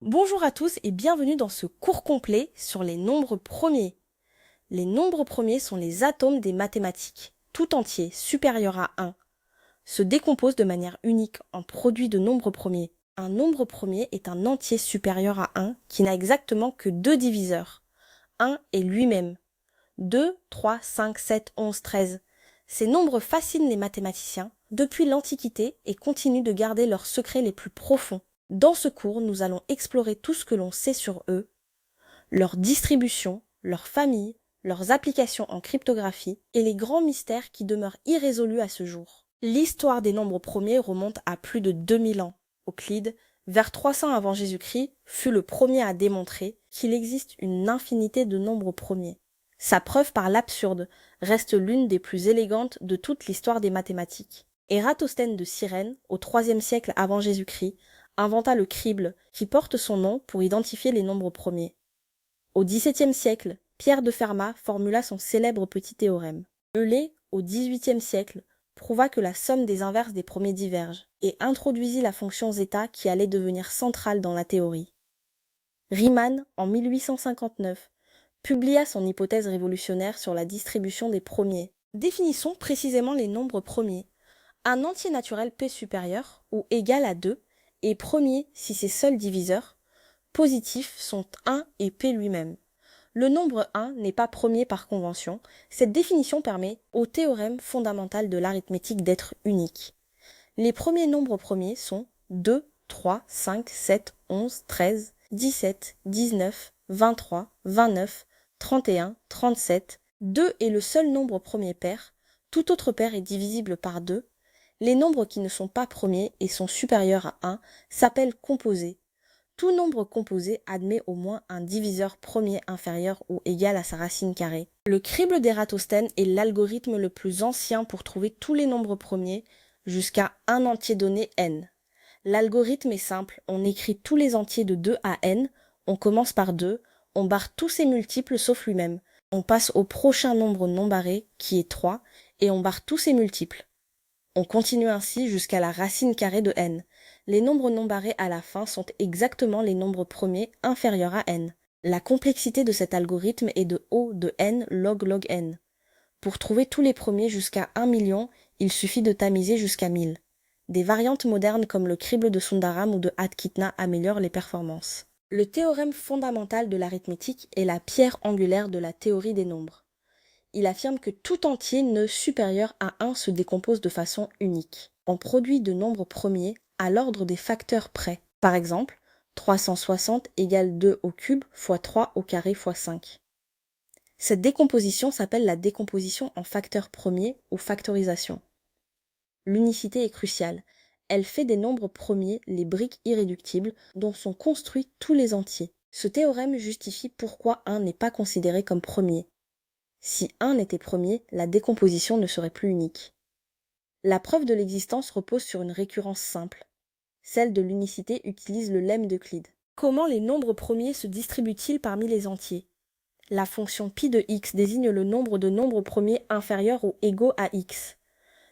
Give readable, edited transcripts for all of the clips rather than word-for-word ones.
Bonjour à tous et bienvenue dans ce cours complet sur les nombres premiers. Les nombres premiers sont les atomes des mathématiques, tout entiers supérieurs à 1, se décomposent de manière unique en produits de nombres premiers. Un nombre premier est un entier supérieur à 1 qui n'a exactement que deux diviseurs. 1 est lui-même. 2, 3, 5, 7, 11, 13. Ces nombres fascinent les mathématiciens depuis l'Antiquité et continuent de garder leurs secrets les plus profonds. Dans ce cours, nous allons explorer tout ce que l'on sait sur eux, leur distribution, leur famille, leurs applications en cryptographie et les grands mystères qui demeurent irrésolus à ce jour. L'histoire des nombres premiers remonte à plus de 2000 ans. Euclide, vers 300 avant Jésus-Christ, fut le premier à démontrer qu'il existe une infinité de nombres premiers. Sa preuve par l'absurde reste l'une des plus élégantes de toute l'histoire des mathématiques. Ératosthène de Cyrène, au IIIe siècle avant Jésus-Christ, inventa le crible, qui porte son nom pour identifier les nombres premiers. Au XVIIe siècle, Pierre de Fermat formula son célèbre petit théorème. Euler, au XVIIIe siècle, prouva que la somme des inverses des premiers diverge, et introduisit la fonction zeta qui allait devenir centrale dans la théorie. Riemann, en 1859, publia son hypothèse révolutionnaire sur la distribution des premiers. Définissons précisément les nombres premiers. Un entier naturel P supérieur, ou égal à 2, est premier si ses seuls diviseurs, positifs, sont 1 et P lui-même. Le nombre 1 n'est pas premier par convention. Cette définition permet au théorème fondamental de l'arithmétique d'être unique. Les premiers nombres premiers sont 2, 3, 5, 7, 11, 13, 17, 19, 23, 29, 31, 37. 2 est le seul nombre premier pair. Tout autre paire est divisible par 2. Les nombres qui ne sont pas premiers et sont supérieurs à 1 s'appellent composés. Tout nombre composé admet au moins un diviseur premier inférieur ou égal à sa racine carrée. Le crible d'Ératosthène est l'algorithme le plus ancien pour trouver tous les nombres premiers jusqu'à un entier donné n. L'algorithme est simple, on écrit tous les entiers de 2 à n, on commence par 2, on barre tous ses multiples sauf lui-même. On passe au prochain nombre non barré, qui est 3, et on barre tous ses multiples. On continue ainsi jusqu'à la racine carrée de n. Les nombres non barrés à la fin sont exactement les nombres premiers inférieurs à n. La complexité de cet algorithme est de O de n log n. Pour trouver tous les premiers jusqu'à 1 million, il suffit de tamiser jusqu'à 1000. Des variantes modernes comme le crible de Sundaram ou de Atkitna améliorent les performances. Le théorème fondamental de l'arithmétique est la pierre angulaire de la théorie des nombres. Il affirme que tout entier nœud supérieur à 1 se décompose de façon unique. On produit de nombres premiers à l'ordre des facteurs près. Par exemple, 360 égale 2 au cube fois 3 au carré fois 5. Cette décomposition s'appelle la décomposition en facteurs premiers ou factorisation. L'unicité est cruciale. Elle fait des nombres premiers les briques irréductibles dont sont construits tous les entiers. Ce théorème justifie pourquoi 1 n'est pas considéré comme premier. Si 1 était premier, la décomposition ne serait plus unique. La preuve de l'existence repose sur une récurrence simple. Celle de l'unicité utilise le lemme d'Euclide. Comment les nombres premiers se distribuent-ils parmi les entiers? La fonction π de x désigne le nombre de nombres premiers inférieurs ou égaux à x.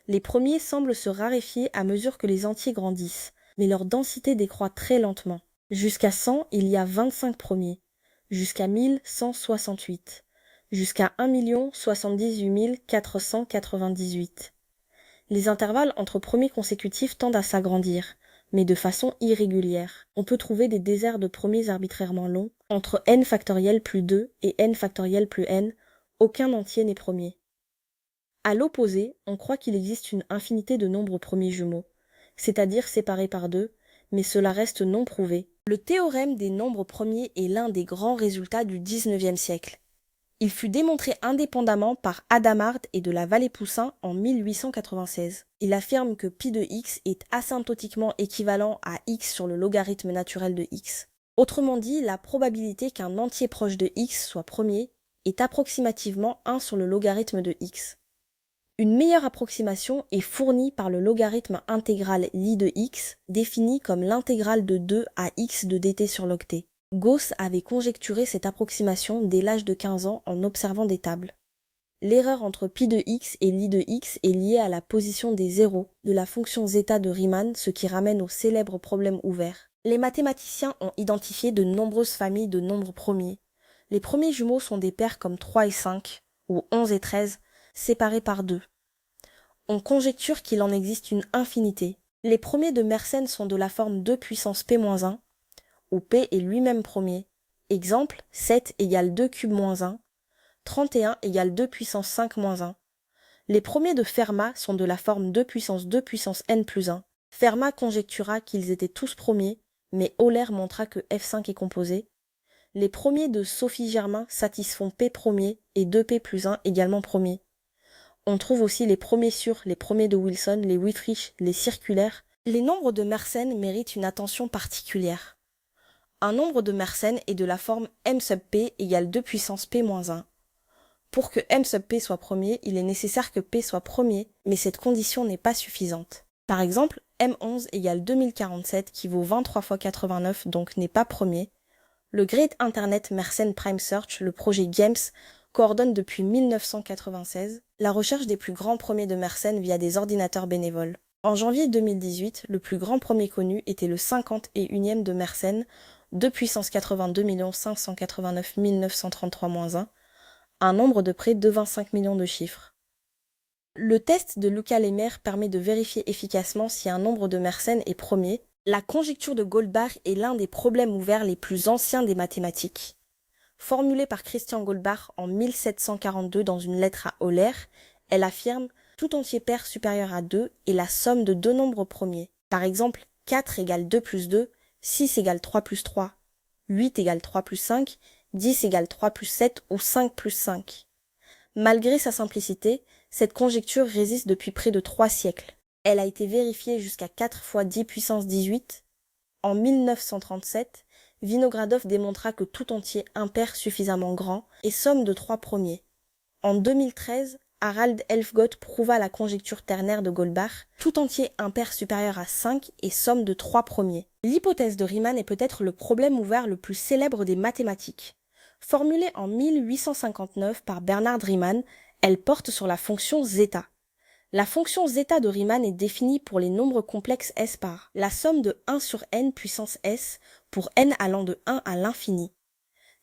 Les premiers semblent se raréfier à mesure que les entiers grandissent, mais leur densité décroît très lentement. Jusqu'à 100, il y a 25 premiers. Jusqu'à 1000, 168. Jusqu'à 1 078 498. Les intervalles entre premiers consécutifs tendent à s'agrandir, mais de façon irrégulière. On peut trouver des déserts de premiers arbitrairement longs. Entre n factoriel plus 2 et n factoriel plus n, aucun entier n'est premier. À l'opposé, on croit qu'il existe une infinité de nombres premiers jumeaux, c'est-à-dire séparés par 2, mais cela reste non prouvé. Le théorème des nombres premiers est l'un des grands résultats du XIXe siècle. Il fut démontré indépendamment par Hadamard et de la Vallée-Poussin en 1896. Il affirme que π de x est asymptotiquement équivalent à x sur le logarithme naturel de x. Autrement dit, la probabilité qu'un entier proche de x soit premier est approximativement 1 sur le logarithme de x. Une meilleure approximation est fournie par le logarithme intégral li de x, défini comme l'intégrale de 2 à x de dt sur log t. Gauss avait conjecturé cette approximation dès l'âge de 15 ans en observant des tables. L'erreur entre π de x et li de x est liée à la position des zéros de la fonction zeta de Riemann, ce qui ramène au célèbre problème ouvert. Les mathématiciens ont identifié de nombreuses familles de nombres premiers. Les premiers jumeaux sont des paires comme 3 et 5, ou 11 et 13, séparés par 2. On conjecture qu'il en existe une infinité. Les premiers de Mersenne sont de la forme 2 puissance p-1, où p est lui-même premier. Exemple, 7 égale 2 cube moins 1, 31 égale 2 puissance 5 moins 1. Les premiers de Fermat sont de la forme 2 puissance n plus 1. Fermat conjectura qu'ils étaient tous premiers, mais Euler montra que F5 est composé. Les premiers de Sophie Germain satisfont P premier et 2P plus 1 également premier. On trouve aussi les premiers sûrs, les premiers de Wilson, les Wittrich, les circulaires. Les nombres de Mersenne méritent une attention particulière. Un nombre de Mersenne est de la forme m sub p égale 2 puissance p moins 1. Pour que m sub p soit premier, il est nécessaire que p soit premier, mais cette condition n'est pas suffisante. Par exemple, m11 égale 2047 qui vaut 23 fois 89, donc n'est pas premier. Le Great Internet Mersenne Prime Search, le projet GAMES, coordonne depuis 1996 la recherche des plus grands premiers de Mersenne via des ordinateurs bénévoles. En janvier 2018, le plus grand premier connu était le 51e de Mersenne, 2 puissance 82 589 933-1, un nombre de près de 25 millions de chiffres. Le test de Lucas-Lehmer permet de vérifier efficacement si un nombre de Mersenne est premier. La conjecture de Goldbach est l'un des problèmes ouverts les plus anciens des mathématiques. Formulée par Christian Goldbach en 1742 dans une lettre à Euler, elle affirme « tout entier pair supérieur à 2 est la somme de deux nombres premiers ». Par exemple, 4 égale 2 plus 2, 6 égale 3 plus 3, 8 égale 3 plus 5, 10 égale 3 plus 7 ou 5 plus 5. Malgré sa simplicité, cette conjecture résiste depuis près de 3 siècles. Elle a été vérifiée jusqu'à 4 fois 10 puissance 18. En 1937, Vinogradov démontra que tout entier impair suffisamment grand est somme de 3 premiers. En 2013, Harald Elfgott prouva la conjecture ternaire de Goldbach, tout entier impair supérieur à 5 est somme de 3 premiers. L'hypothèse de Riemann est peut-être le problème ouvert le plus célèbre des mathématiques. Formulée en 1859 par Bernard Riemann, elle porte sur la fonction zeta. La fonction zeta de Riemann est définie pour les nombres complexes S par la somme de 1 sur n puissance S pour n allant de 1 à l'infini.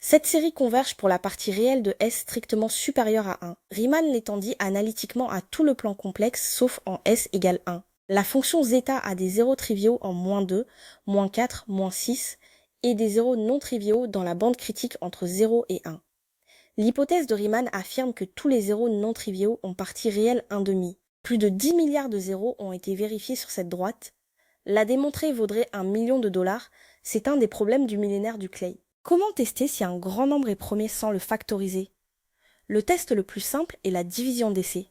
Cette série converge pour la partie réelle de S strictement supérieure à 1. Riemann l'étendit analytiquement à tout le plan complexe sauf en S égale 1. La fonction zeta a des zéros triviaux en -2, -4, -6 et des zéros non triviaux dans la bande critique entre 0 et 1. L'hypothèse de Riemann affirme que tous les zéros non triviaux ont partie réelle 1/2. Plus de 10 milliards de zéros ont été vérifiés sur cette droite. La démontrer vaudrait $1 million, c'est un des problèmes du millénaire du Clay. Comment tester si un grand nombre est premier sans le factoriser? Le test le plus simple est la division d'essai.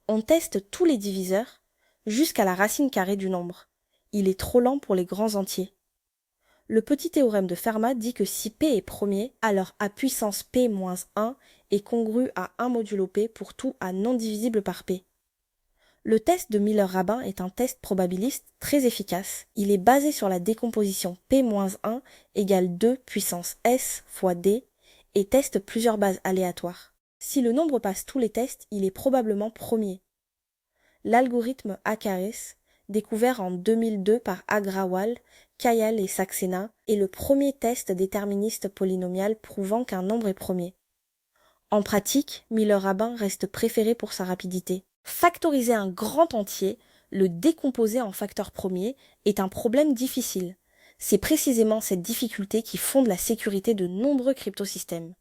On teste tous les diviseurs jusqu'à la racine carrée du nombre. Il est trop lent pour les grands entiers. Le petit théorème de Fermat dit que si P est premier, alors A puissance P moins 1 est congru à 1 modulo P pour tout A non divisible par P. Le test de Miller-Rabin est un test probabiliste très efficace. Il est basé sur la décomposition P-1 égale 2 puissance S fois D et teste plusieurs bases aléatoires. Si le nombre passe tous les tests, il est probablement premier. L'algorithme Acares, découvert en 2002 par Agrawal, Kayal et Saxena, est le premier test déterministe polynomial prouvant qu'un nombre est premier. En pratique, Miller-Rabin reste préféré pour sa rapidité. Factoriser un grand entier, le décomposer en facteurs premiers, est un problème difficile. C'est précisément cette difficulté qui fonde la sécurité de nombreux cryptosystèmes.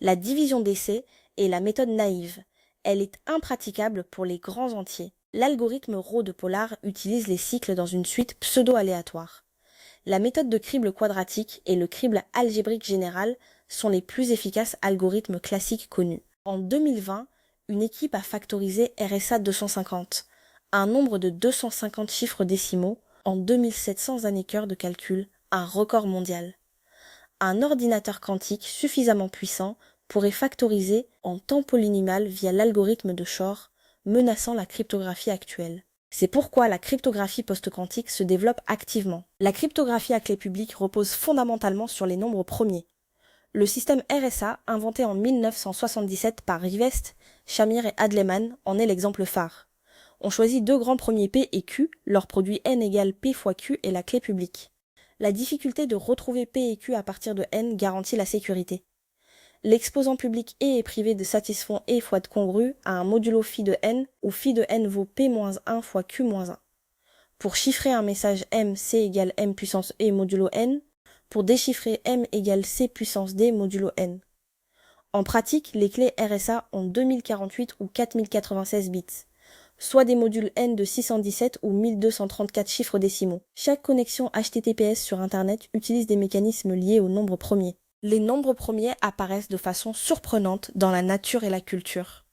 La division d'essai est la méthode naïve. Elle est impraticable pour les grands entiers. L'algorithme Rho de Pollard utilise les cycles dans une suite pseudo-aléatoire. La méthode de crible quadratique et le crible algébrique général sont les plus efficaces algorithmes classiques connus. En 2020, une équipe a factorisé RSA 250, un nombre de 250 chiffres décimaux, en 2700 années-cœur de calcul, un record mondial. Un ordinateur quantique suffisamment puissant pourrait factoriser en temps polynomial via l'algorithme de Shor, menaçant la cryptographie actuelle. C'est pourquoi la cryptographie post-quantique se développe activement. La cryptographie à clé publique repose fondamentalement sur les nombres premiers. Le système RSA, inventé en 1977 par Rivest, Shamir et Adleman, en est l'exemple phare. On choisit deux grands premiers P et Q, leur produit n égale P fois Q est la clé publique. La difficulté de retrouver P et Q à partir de n garantit la sécurité. L'exposant public E et privé de satisfont E fois de congru a un modulo phi de n où phi de n vaut P-1 fois Q-1. Pour chiffrer un message M, C égale M puissance E modulo n, pour déchiffrer M égale C puissance D modulo n. En pratique, les clés RSA ont 2048 ou 4096 bits, soit des modules N de 617 ou 1234 chiffres décimaux. Chaque connexion HTTPS sur Internet utilise des mécanismes liés aux nombres premiers. Les nombres premiers apparaissent de façon surprenante dans la nature et la culture.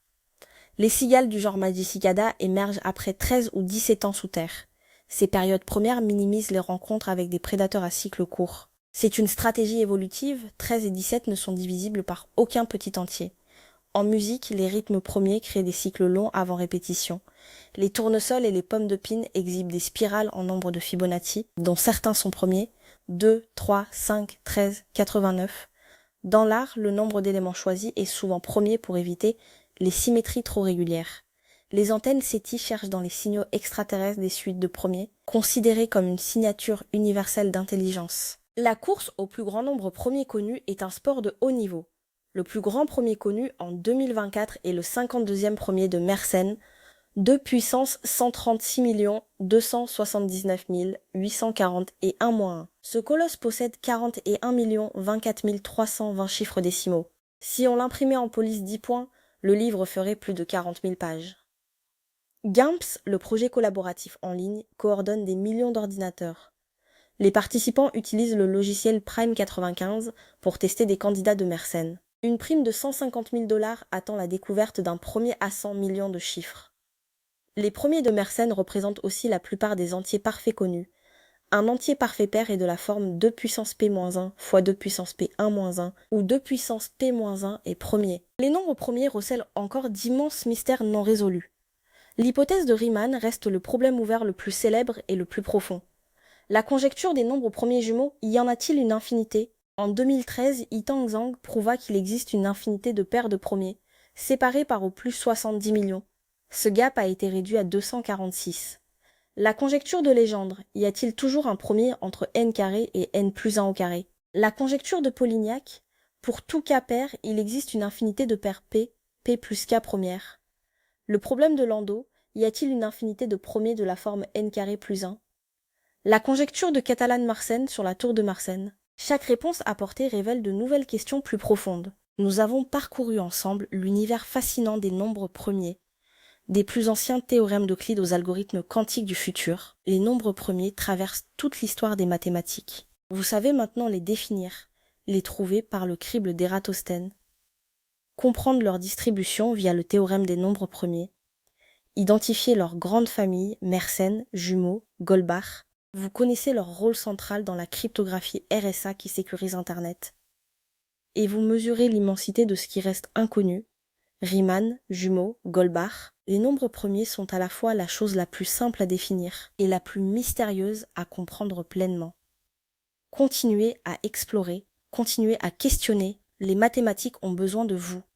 Les cigales du genre Magicicada émergent après 13 ou 17 ans sous terre. Ces périodes premières minimisent les rencontres avec des prédateurs à cycle court. C'est une stratégie évolutive, 13 et 17 ne sont divisibles par aucun petit entier. En musique, les rythmes premiers créent des cycles longs avant répétition. Les tournesols et les pommes de pin exhibent des spirales en nombre de Fibonacci, dont certains sont premiers, 2, 3, 5, 13, 89. Dans l'art, le nombre d'éléments choisis est souvent premier pour éviter les symétries trop régulières. Les antennes SETI cherchent dans les signaux extraterrestres des suites de premiers, considérées comme une signature universelle d'intelligence. La course au plus grand nombre premier connu est un sport de haut niveau. Le plus grand premier connu en 2024 est le 52e premier de Mersenne, 2 puissance 136 279 840 et 1-1. Ce colosse possède 41 24 320 chiffres décimaux. Si on l'imprimait en police 10 points, le livre ferait plus de 40 000 pages. GIMPS, le projet collaboratif en ligne, coordonne des millions d'ordinateurs. Les participants utilisent le logiciel Prime 95 pour tester des candidats de Mersenne. Une prime de 150 000 $ attend la découverte d'un premier à 100 millions de chiffres. Les premiers de Mersenne représentent aussi la plupart des entiers parfaits connus. Un entier parfait pair est de la forme 2 puissance P-1 fois 2 puissance P1-1 où 2 puissance P-1 est premier. Les nombres premiers recèlent encore d'immenses mystères non résolus. L'hypothèse de Riemann reste le problème ouvert le plus célèbre et le plus profond. La conjecture des nombres premiers jumeaux, y en a-t-il une infinité? En 2013, Yitang Zhang prouva qu'il existe une infinité de paires de premiers, séparés par au plus 70 millions. Ce gap a été réduit à 246. La conjecture de Legendre, y a-t-il toujours un premier entre n carré et n plus 1 au carré? La conjecture de Polignac, pour tout k pair, il existe une infinité de paires p, p plus k première. Le problème de Landau, y a-t-il une infinité de premiers de la forme n carré plus 1? La conjecture de Catalan-Mersenne sur la tour de Mersenne. Chaque réponse apportée révèle de nouvelles questions plus profondes. Nous avons parcouru ensemble l'univers fascinant des nombres premiers, des plus anciens théorèmes d'Euclide aux algorithmes quantiques du futur. Les nombres premiers traversent toute l'histoire des mathématiques. Vous savez maintenant les définir, les trouver par le crible d'Ératosthène, comprendre leur distribution via le théorème des nombres premiers, identifier leur grande famille, Mersenne, jumeaux, Goldbach. Vous connaissez leur rôle central dans la cryptographie RSA qui sécurise Internet. Et vous mesurez l'immensité de ce qui reste inconnu. Riemann, jumeaux, Goldbach. Les nombres premiers sont à la fois la chose la plus simple à définir et la plus mystérieuse à comprendre pleinement. Continuez à explorer, continuez à questionner. Les mathématiques ont besoin de vous.